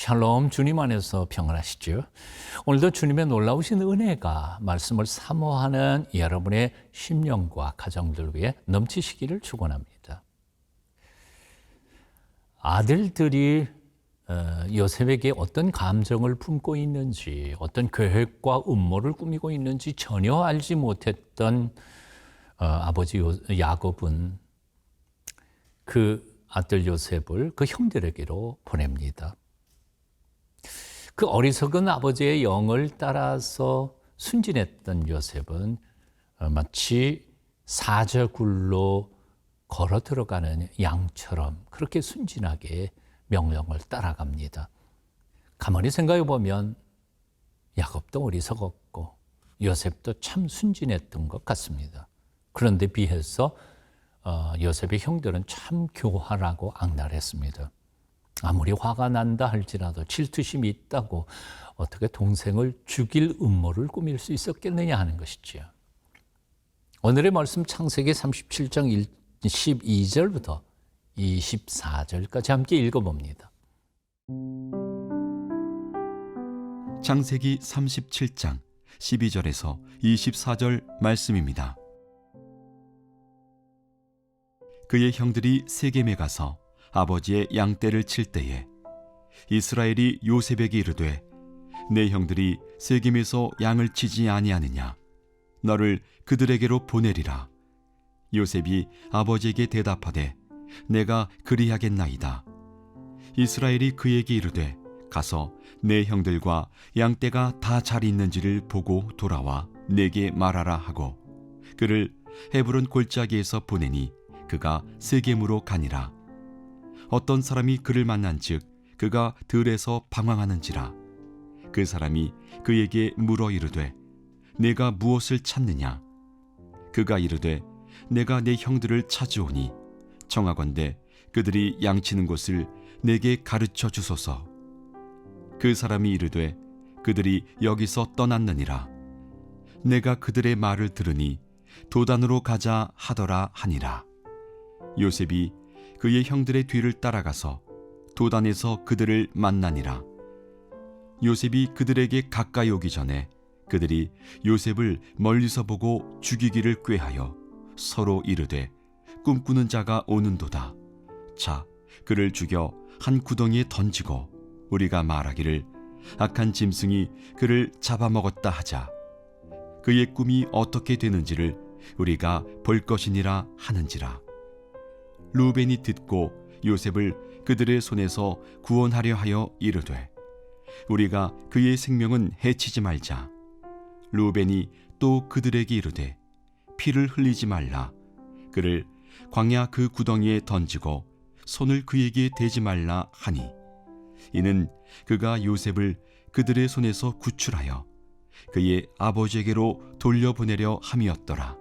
샬롬, 주님 안에서 평안하시죠? 오늘도 주님의 놀라우신 은혜가 말씀을 사모하는 여러분의 심령과 가정들 위해 넘치시기를 축원합니다. 아들들이 요셉에게 어떤 감정을 품고 있는지, 어떤 계획과 음모를 꾸미고 있는지 전혀 알지 못했던 아버지 야곱은 그 아들 요셉을 그 형들에게로 보냅니다. 그 어리석은 아버지의 영을 따라서 순진했던 요셉은 마치 사자굴로 걸어 들어가는 양처럼 그렇게 순진하게 명령을 따라갑니다. 가만히 생각해 보면 야곱도 어리석었고 요셉도 참 순진했던 것 같습니다. 그런데 비해서 요셉의 형들은 참 교활하고 악랄했습니다. 아무리 화가 난다 할지라도 질투심이 있다고 어떻게 동생을 죽일 음모를 꾸밀 수 있었겠느냐 하는 것이지요. 오늘의 말씀 창세기 37장 12절부터 24절까지 함께 읽어봅니다. 창세기 37장 12절에서 24절 말씀입니다. 그의 형들이 세겜에 가서 아버지의 양떼를 칠 때에 이스라엘이 요셉에게 이르되 내 형들이 세겜에서 양을 치지 아니하느냐 너를 그들에게로 보내리라. 요셉이 아버지에게 대답하되 내가 그리하겠나이다. 이스라엘이 그에게 이르되 가서 내 형들과 양떼가 다 잘 있는지를 보고 돌아와 내게 말하라 하고 그를 헤브론 골짜기에서 보내니 그가 세겜으로 가니라. 어떤 사람이 그를 만난즉 그가 들에서 방황하는지라. 그 사람이 그에게 물어 이르되 내가 무엇을 찾느냐. 그가 이르되 내가 내 형들을 찾으오니 청하건대 그들이 양치는 곳을 내게 가르쳐 주소서. 그 사람이 이르되 그들이 여기서 떠났느니라. 내가 그들의 말을 들으니 도단으로 가자 하더라 하니라. 요셉이 그의 형들의 뒤를 따라가서 도단에서 그들을 만나니라. 요셉이 그들에게 가까이 오기 전에 그들이 요셉을 멀리서 보고 죽이기를 꾀하여 서로 이르되 꿈꾸는 자가 오는도다. 자, 그를 죽여 한 구덩이에 던지고 우리가 말하기를 악한 짐승이 그를 잡아먹었다 하자. 그의 꿈이 어떻게 되는지를 우리가 볼 것이니라 하는지라. 루벤이 듣고 요셉을 그들의 손에서 구원하려 하여 이르되 우리가 그의 생명은 해치지 말자. 루벤이 또 그들에게 이르되 피를 흘리지 말라. 그를 광야 그 구덩이에 던지고 손을 그에게 대지 말라 하니 이는 그가 요셉을 그들의 손에서 구출하여 그의 아버지에게로 돌려보내려 함이었더라.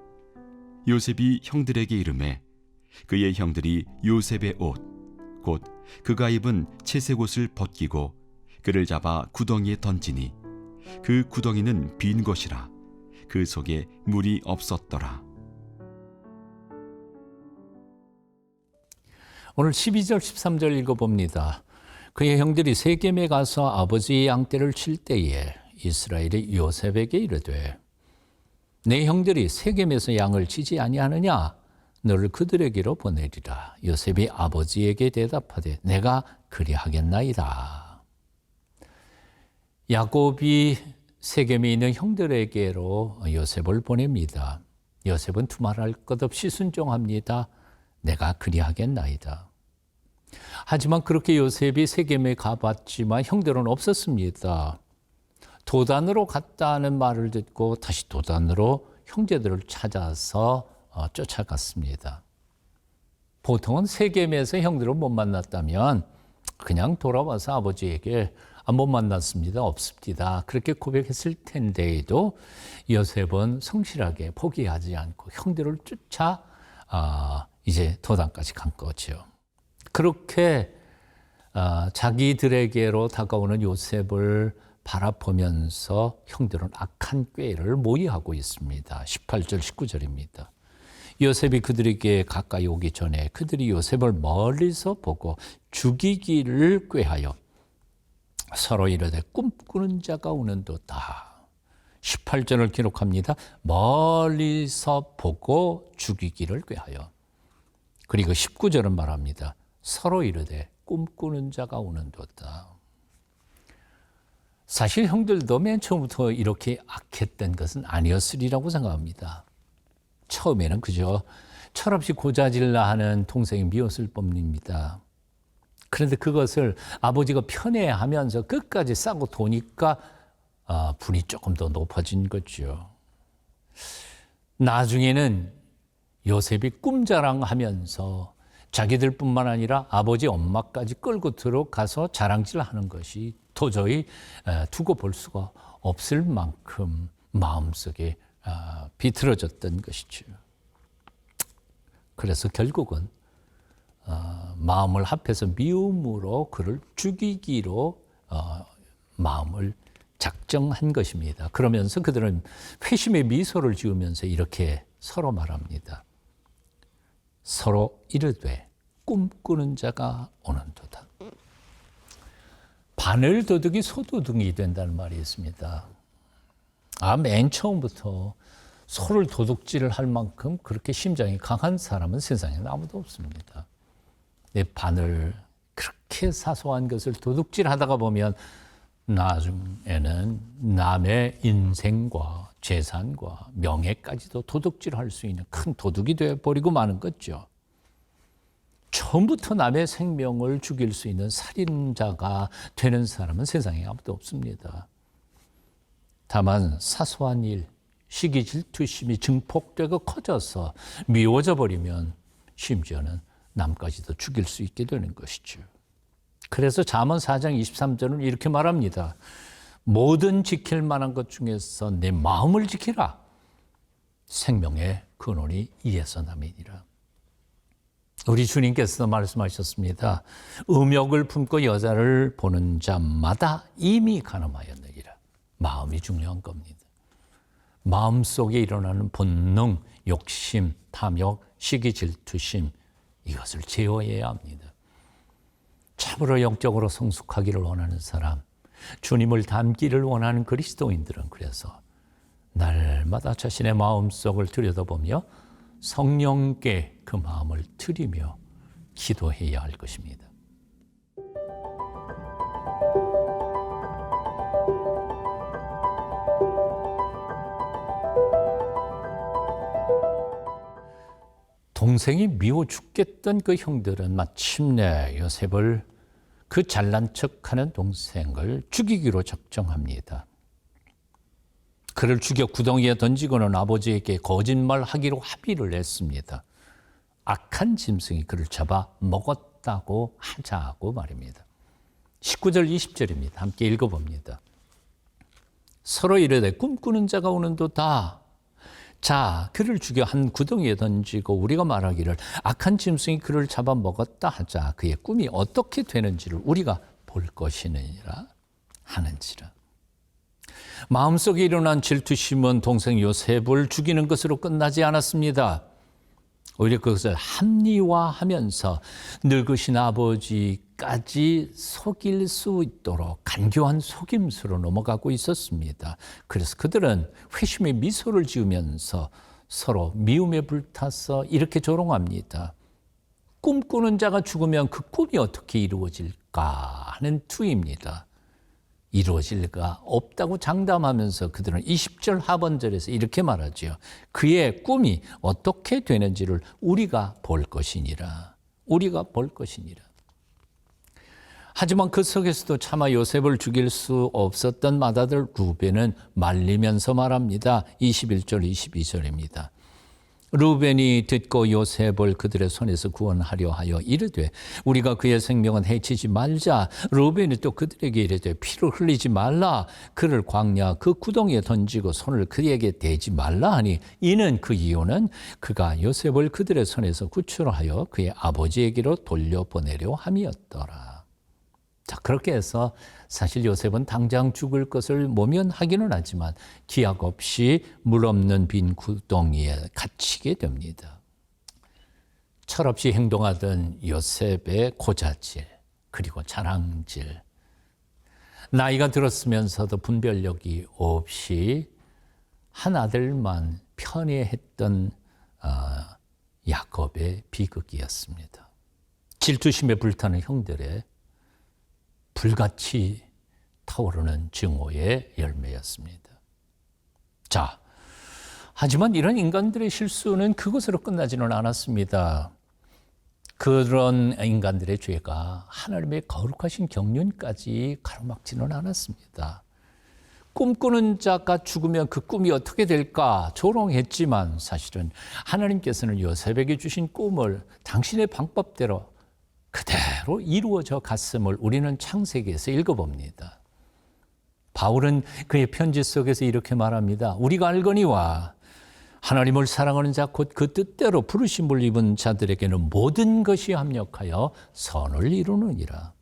요셉이 형들에게 이르매 그의 형들이 요셉의 옷 곧 그가 입은 채색 옷을 벗기고 그를 잡아 구덩이에 던지니 그 구덩이는 빈 것이라. 그 속에 물이 없었더라. 오늘 12절 13절 읽어봅니다. 그의 형들이 세겜에 가서 아버지의 양떼를 칠 때에 이스라엘이 요셉에게 이르되 내 형들이 세겜에서 양을 치지 아니하느냐 너를 그들에게로 보내리라. 요셉이 아버지에게 대답하되 내가 그리하겠나이다. 야곱이 세겜에 있는 형들에게로 요셉을 보냅니다. 요셉은 두말할 것 없이 순종합니다. 내가 그리하겠나이다. 하지만 그렇게 요셉이 세겜에 가봤지만 형들은 없었습니다. 도단으로 갔다는 말을 듣고 다시 도단으로 형제들을 찾아서 쫓아갔습니다. 보통은 세겜에서 형들을 못 만났다면 그냥 돌아와서 아버지에게 못 만났습니다. 없습니다. 그렇게 고백했을 텐데도 요셉은 성실하게 포기하지 않고 형들을 쫓아 이제 도단까지 간 거죠. 그렇게 자기들에게로 다가오는 요셉을 바라보면서 형들은 악한 꾀를 모의하고 있습니다. 18절 19절입니다. 요셉이 그들에게 가까이 오기 전에 그들이 요셉을 멀리서 보고 죽이기를 꾀하여 서로 이르되 꿈꾸는 자가 오는도다. 18절을 기록합니다. 멀리서 보고 죽이기를 꾀하여. 그리고 19절은 말합니다. 서로 이르되 꿈꾸는 자가 오는도다. 사실 형들도 맨 처음부터 이렇게 악했던 것은 아니었으리라고 생각합니다. 처음에는 그저 철없이 고자질라 하는 동생이 미웠을 뿐입니다. 그런데 그것을 아버지가 편애하면서 끝까지 싸고 도니까 분이 조금 더 높아진 거죠. 나중에는 요셉이 꿈자랑하면서 자기들뿐만 아니라 아버지 엄마까지 끌고 들어가서 자랑질하는 것이 도저히 두고 볼 수가 없을 만큼 마음속에 비틀어졌던 것이죠. 그래서 결국은 마음을 합해서 미움으로 그를 죽이기로 마음을 작정한 것입니다. 그러면서 그들은 회심의 미소를 지으면서 이렇게 서로 말합니다. 서로 이르되 꿈꾸는 자가 오는도다. 바늘 도둑이 소도둑이 된다는 말이 있습니다. 맨 처음부터 소를 도둑질을 할 만큼 그렇게 심장이 강한 사람은 세상에 아무도 없습니다. 내 바늘 그렇게 사소한 것을 도둑질하다가 보면 나중에는 남의 인생과 재산과 명예까지도 도둑질할 수 있는 큰 도둑이 되어버리고 마는 거죠. 처음부터 남의 생명을 죽일 수 있는 살인자가 되는 사람은 세상에 아무도 없습니다. 다만 사소한 일, 시기 질투심이 증폭되고 커져서 미워져 버리면 심지어는 남까지도 죽일 수 있게 되는 것이죠. 그래서 잠언 4장 23절은 이렇게 말합니다. 모든 지킬 만한 것 중에서 내 마음을 지키라. 생명의 근원이 이에서 남이니라. 우리 주님께서 말씀하셨습니다. 음욕을 품고 여자를 보는 자마다 이미 간음하였느니라. 마음이 중요한 겁니다. 마음속에 일어나는 본능, 욕심, 탐욕, 시기, 질투심 이것을 제어해야 합니다. 참으로 영적으로 성숙하기를 원하는 사람, 주님을 닮기를 원하는 그리스도인들은 그래서 날마다 자신의 마음속을 들여다보며 성령께 그 마음을 드리며 기도해야 할 것입니다. 동생이 미워 죽겠던 그 형들은 마침내 요셉을 그 잘난 척하는 동생을 죽이기로 작정합니다. 그를 죽여 구덩이에 던지고는 아버지에게 거짓말하기로 합의를 했습니다. 악한 짐승이 그를 잡아 먹었다고 하자고 말입니다. 19절 20절입니다. 함께 읽어봅니다. 서로 이르되 꿈꾸는 자가 오는도다. 자, 그를 죽여 한 구덩이에 던지고 우리가 말하기를 악한 짐승이 그를 잡아 먹었다 하자. 그의 꿈이 어떻게 되는지를 우리가 볼 것이니라 하는지라. 마음속에 일어난 질투심은 동생 요셉을 죽이는 것으로 끝나지 않았습니다. 오히려 그것을 합리화하면서 늙으신 아버지까지 속일 수 있도록 간교한 속임수로 넘어가고 있었습니다. 그래서 그들은 회심의 미소를 지으면서 서로 미움에 불타서 이렇게 조롱합니다. 꿈꾸는 자가 죽으면 그 꿈이 어떻게 이루어질까 하는 투입니다. 이루어질 리가 없다고 장담하면서 그들은 20절 하반절에서 이렇게 말하죠. 그의 꿈이 어떻게 되는지를 우리가 볼 것이니라. 우리가 볼 것이니라. 하지만 그 속에서도 차마 요셉을 죽일 수 없었던 맏아들 루벤은 말리면서 말합니다. 21절 22절입니다. 루벤이 듣고 요셉을 그들의 손에서 구원하려 하여 이르되 우리가 그의 생명은 해치지 말자. 루벤이 또 그들에게 이르되 피를 흘리지 말라. 그를 광야 그 구덩이에 던지고 손을 그에게 대지 말라 하니 이는 그 이유는 그가 요셉을 그들의 손에서 구출하여 그의 아버지에게로 돌려보내려 함이었더라. 자, 그렇게 해서 사실 요셉은 당장 죽을 것을 모면하기는 하지만 기약 없이 물 없는 빈 구덩이에 갇히게 됩니다. 철없이 행동하던 요셉의 고자질 그리고 자랑질, 나이가 들었으면서도 분별력이 없이 한 아들만 편애했던 야곱의 비극이었습니다. 질투심에 불타는 형들의 불같이 타오르는 증오의 열매였습니다. 자, 하지만 이런 인간들의 실수는 그것으로 끝나지는 않았습니다. 그런 인간들의 죄가 하나님의 거룩하신 경륜까지 가로막지는 않았습니다. 꿈꾸는 자가 죽으면 그 꿈이 어떻게 될까 조롱했지만 사실은 하나님께서는 요셉에게 주신 꿈을 당신의 방법대로 그대로 이루어져 갔음을 우리는 창세기에서 읽어봅니다. 바울은 그의 편지 속에서 이렇게 말합니다. 우리가 알거니와 하나님을 사랑하는 자 곧 그 뜻대로 부르심을 입은 자들에게는 모든 것이 합력하여 선을 이루느니라.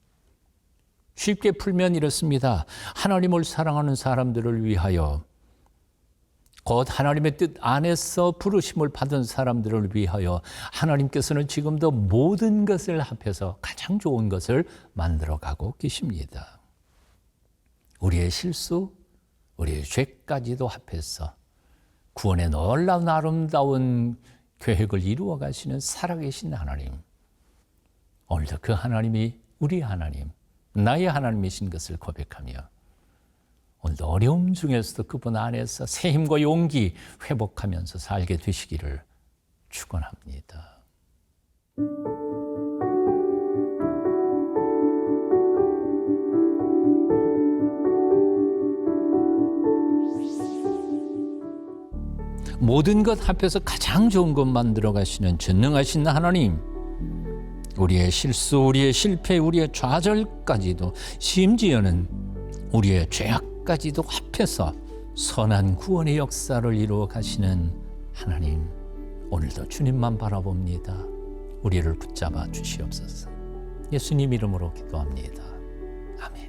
쉽게 풀면 이렇습니다. 하나님을 사랑하는 사람들을 위하여 곧 하나님의 뜻 안에서 부르심을 받은 사람들을 위하여 하나님께서는 지금도 모든 것을 합해서 가장 좋은 것을 만들어가고 계십니다. 우리의 실수, 우리의 죄까지도 합해서 구원의 놀라운 아름다운 계획을 이루어 가시는 살아계신 하나님. 오늘도 그 하나님이 우리 하나님, 나의 하나님이신 것을 고백하며 오늘도 어려움 중에서도 그분 안에서 새 힘과 용기 회복하면서 살게 되시기를 축원합니다. 모든 것 합해서 가장 좋은 것 만들어 가시는 전능하신 하나님, 우리의 실수, 우리의 실패, 우리의 좌절까지도 심지어는 우리의 죄악까지도 합해서 선한 구원의 역사를 이루어 가시는 하나님, 오늘도 주님만 바라봅니다. 우리를 붙잡아 주시옵소서. 예수님 이름으로 기도합니다. 아멘.